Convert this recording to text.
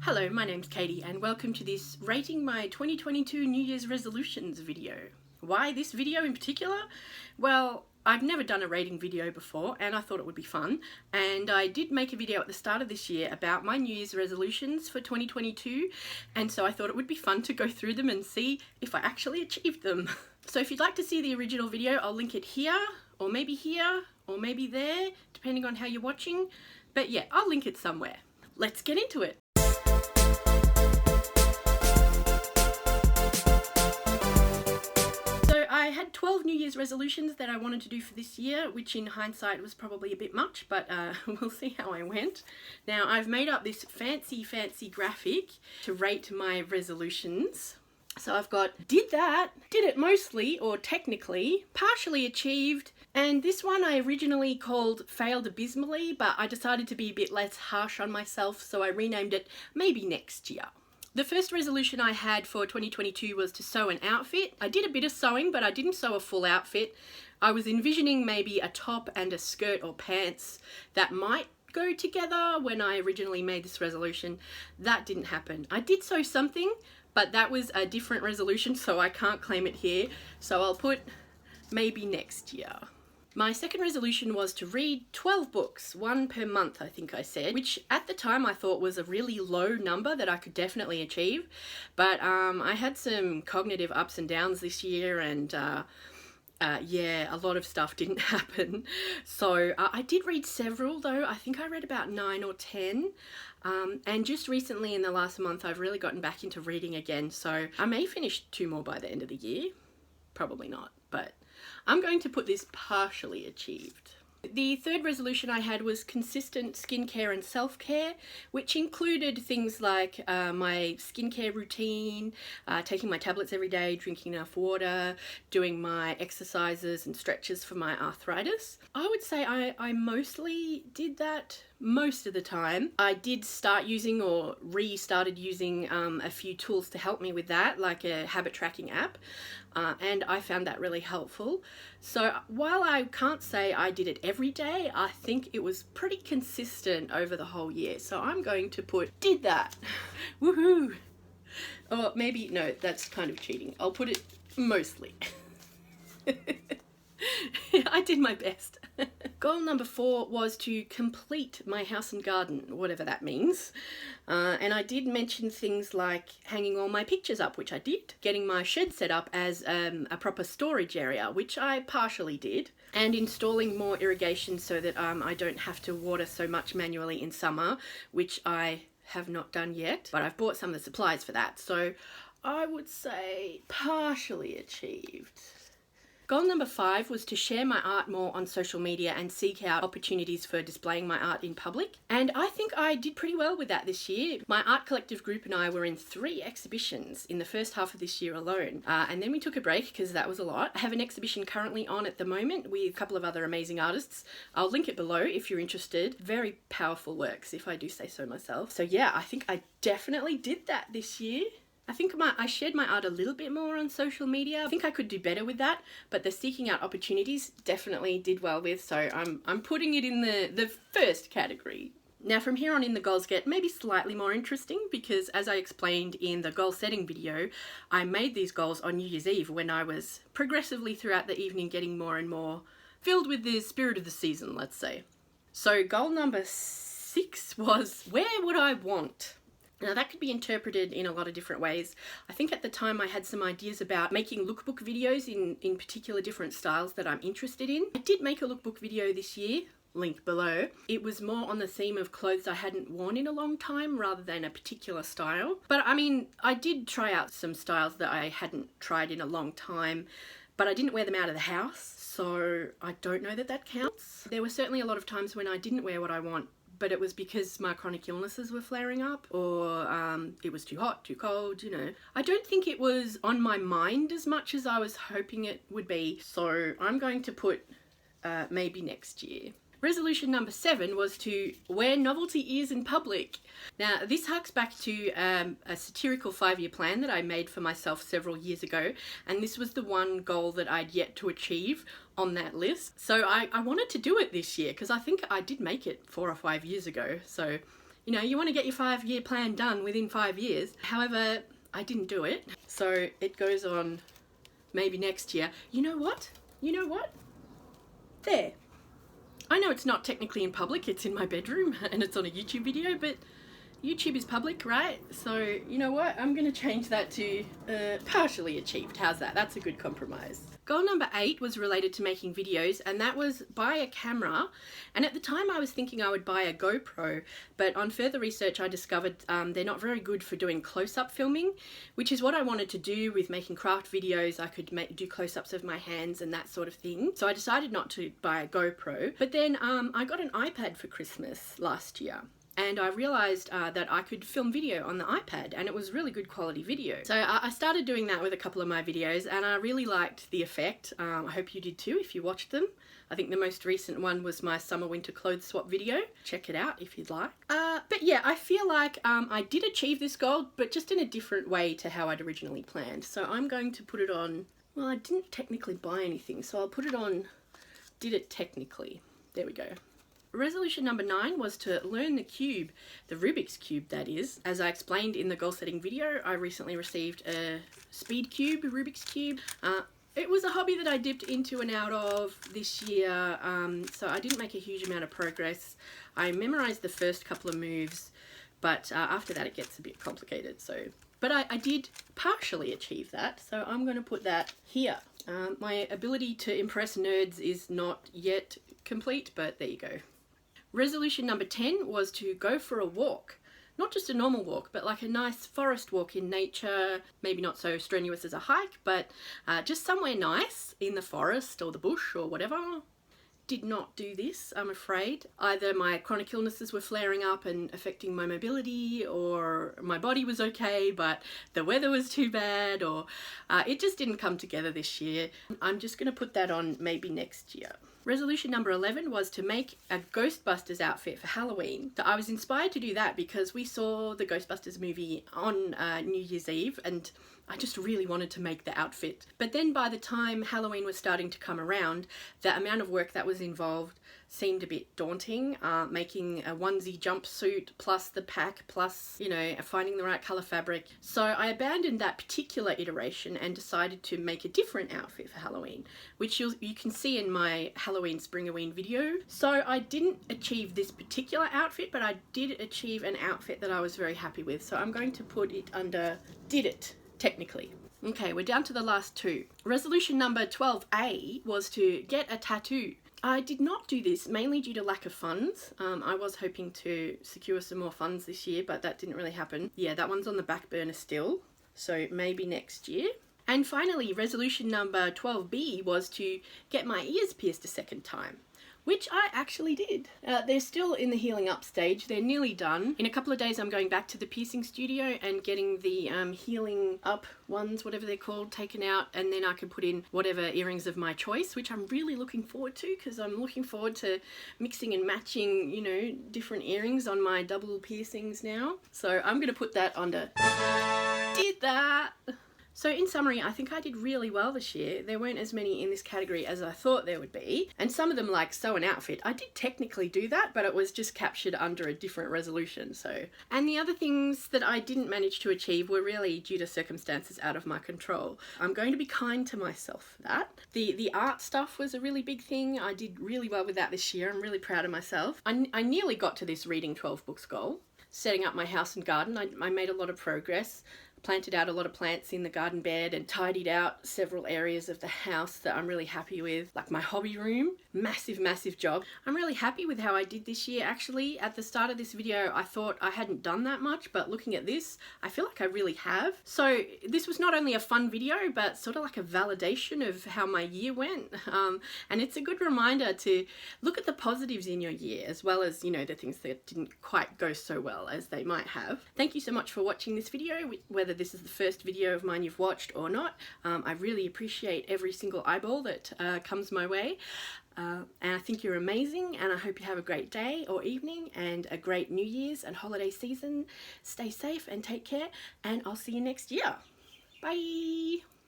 Hello, my name's Katie and welcome to this rating my 2022 New Year's resolutions video. Why this video in particular? Well, I've never done a rating video before and I thought it would be fun, and I did make a video at the start of this year about my New Year's resolutions for 2022, and so I thought it would be fun to go through them and see if I actually achieved them. So if you'd like to see the original video, I'll link it here or maybe there, depending on how you're watching, but yeah, I'll link it somewhere. Let's get into it. I had 12 New Year's resolutions that I wanted to do for this year, which in hindsight was probably a bit much, but we'll see how I went. Now, I've made up this fancy graphic to rate my resolutions. So I've got did that, did it mostly or technically, partially achieved, and this one I originally called failed abysmally, but I decided to be a bit less harsh on myself, so I renamed it maybe next year. The first resolution I had for 2022 was to sew an outfit. I did a bit of sewing, but I didn't sew a full outfit. I was envisioning maybe a top and a skirt or pants that might go together when I originally made this resolution. That didn't happen. I did sew something, but that was a different resolution, so I can't claim it here. So I'll put maybe next year. My second resolution was to read 12 books, one per month, I think I said, which at the time I thought was a really low number that I could definitely achieve. But I had some cognitive ups and downs this year, and yeah, a lot of stuff didn't happen. So I did read several though. I think I read about 9 or 10. And just recently in the last month, I've really gotten back into reading again. So I may finish 2 more by the end of the year. Probably not, but I'm going to put this partially achieved. The third resolution I had was consistent skincare and self-care, which included things like my skincare routine, taking my tablets every day, drinking enough water, doing my exercises and stretches for my arthritis. I would say I mostly did that most of the time. I did start using or restarted using a few tools to help me with that, like a habit tracking app, and I found that really helpful. So while I can't say I did it every day, I think it was pretty consistent over the whole year. So I'm going to put did that. Woohoo! Or maybe, no, that's kind of cheating. I'll put it mostly. I did my best. Goal number 4 was to complete my house and garden, whatever that means. And I did mention things like hanging all my pictures up, which I did, getting my shed set up as a proper storage area, which I partially did, and installing more irrigation so that I don't have to water so much manually in summer, which I have not done yet, but I've bought some of the supplies for that. So I would say partially achieved. Goal number 5 was to share my art more on social media and seek out opportunities for displaying my art in public. And I think I did pretty well with that this year. My art collective group and I were in 3 exhibitions in the first half of this year alone. And then we took a break because that was a lot. I have an exhibition currently on at the moment with a couple of other amazing artists. I'll link it below if you're interested. Very powerful works, if I do say so myself. So yeah, I think I definitely did that this year. I think I shared my art a little bit more on social media. I think I could do better with that, but the seeking out opportunities definitely did well with, so I'm putting it in the first category. Now from here on in, the goals get maybe slightly more interesting because, as I explained in the goal setting video, I made these goals on New Year's Eve when I was progressively throughout the evening getting more and more filled with the spirit of the season, let's say. So goal number 6 was, where would I want? Now that could be interpreted in a lot of different ways. I think at the time I had some ideas about making lookbook videos in particular different styles that I'm interested in. I did make a lookbook video this year, link below. It was more on the theme of clothes I hadn't worn in a long time rather than a particular style. But I mean, I did try out some styles that I hadn't tried in a long time, but I didn't wear them out of the house, so I don't know that that counts. There were certainly a lot of times when I didn't wear what I want, but it was because my chronic illnesses were flaring up, or it was too hot, too cold, you know. I don't think it was on my mind as much as I was hoping it would be, so I'm going to put maybe next year. Resolution number 7 was to wear novelty ears in public. Now, this harks back to a satirical 5-year plan that I made for myself several years ago, and this was the one goal that I'd yet to achieve on that list. So I wanted to do it this year because I think I did make it 4 or 5 years ago. So You know, you want to get your 5-year plan done within 5 years. However, I didn't do it. So it goes on maybe next year. You know what? You know what? There. I know it's not technically in public, it's in my bedroom and it's on a YouTube video, but YouTube is public, right? So, you know what? I'm going to change that to partially achieved. How's that? That's a good compromise. Goal number 8 was related to making videos, and that was buy a camera. And at the time I was thinking I would buy a GoPro, but on further research I discovered they're not very good for doing close-up filming, which is what I wanted to do with making craft videos. I could do close-ups of my hands and that sort of thing. So I decided not to buy a GoPro. But then I got an iPad for Christmas last year. And I realised that I could film video on the iPad, and it was really good quality video. So I started doing that with a couple of my videos, and I really liked the effect. I hope you did too if you watched them. I think the most recent one was my summer winter clothes swap video. Check it out if you'd like. But yeah, I feel like I did achieve this goal, but just in a different way to how I'd originally planned. So I'm going to put it on, well, I didn't technically buy anything, so I'll put it on, did it technically. There we go. Resolution number 9 was to learn the cube, the Rubik's Cube that is. As I explained in the goal setting video, I recently received a speed cube, a Rubik's Cube. It was a hobby that I dipped into and out of this year, so I didn't make a huge amount of progress. I memorized the first couple of moves, but after that it gets a bit complicated. But I did partially achieve that, so I'm going to put that here. My ability to impress nerds is not yet complete, but there you go. Resolution number 10 was to go for a walk. Not just a normal walk, but like a nice forest walk in nature, maybe not so strenuous as a hike, but just somewhere nice in the forest or the bush or whatever. Did not do this, I'm afraid. Either my chronic illnesses were flaring up and affecting my mobility, or my body was okay, but the weather was too bad, or it just didn't come together this year. I'm just going to put that on maybe next year. Resolution number 11 was to make a Ghostbusters outfit for Halloween. So I was inspired to do that because we saw the Ghostbusters movie on New Year's Eve, and I just really wanted to make the outfit. But then by the time Halloween was starting to come around, the amount of work that was involved seemed a bit daunting. Making a onesie jumpsuit, plus the pack, plus, you know, finding the right colour fabric. So I abandoned that particular iteration and decided to make a different outfit for Halloween, which you can see in my Halloween Springoween video. So I didn't achieve this particular outfit, but I did achieve an outfit that I was very happy with. So I'm going to put it under did it. Technically. Okay, we're down to the last 2. Resolution number 12A was to get a tattoo. I did not do this mainly due to lack of funds. I was hoping to secure some more funds this year, but that didn't really happen. Yeah, that one's on the back burner still, so maybe next year. And finally, resolution number 12B was to get my ears pierced a second time, which I actually did. They're still in the healing up stage. They're nearly done. In a couple of days I'm going back to the piercing studio and getting the healing up ones, whatever they're called, taken out, and then I can put in whatever earrings of my choice, which I'm really looking forward to, because I'm looking forward to mixing and matching, you know, different earrings on my double piercings now. So I'm going to put that under did that. So in summary, I think I did really well this year. There weren't as many in this category as I thought there would be. And some of them, like sew an outfit, I did technically do that, but it was just captured under a different resolution. And the other things that I didn't manage to achieve were really due to circumstances out of my control. I'm going to be kind to myself for that. The art stuff was a really big thing. I did really well with that this year. I'm really proud of myself. I nearly got to this reading 12 books goal. Setting up my house and garden, I made a lot of progress. Planted out a lot of plants in the garden bed and tidied out several areas of the house that I'm really happy with, like my hobby room. Massive job. I'm really happy with how I did this year. Actually, at the start of this video, I thought I hadn't done that much, but looking at this, I feel like I really have. So this was not only a fun video, but sort of like a validation of how my year went. And it's a good reminder to look at the positives in your year, as well as, you know, the things that didn't quite go so well as they might have. Thank you so much for watching this video, whether this is the first video of mine you've watched or not. I really appreciate every single eyeball that comes my way. And I think you're amazing, and I hope you have a great day or evening and a great New Year's and holiday season. Stay safe and take care, and I'll see you next year. Bye!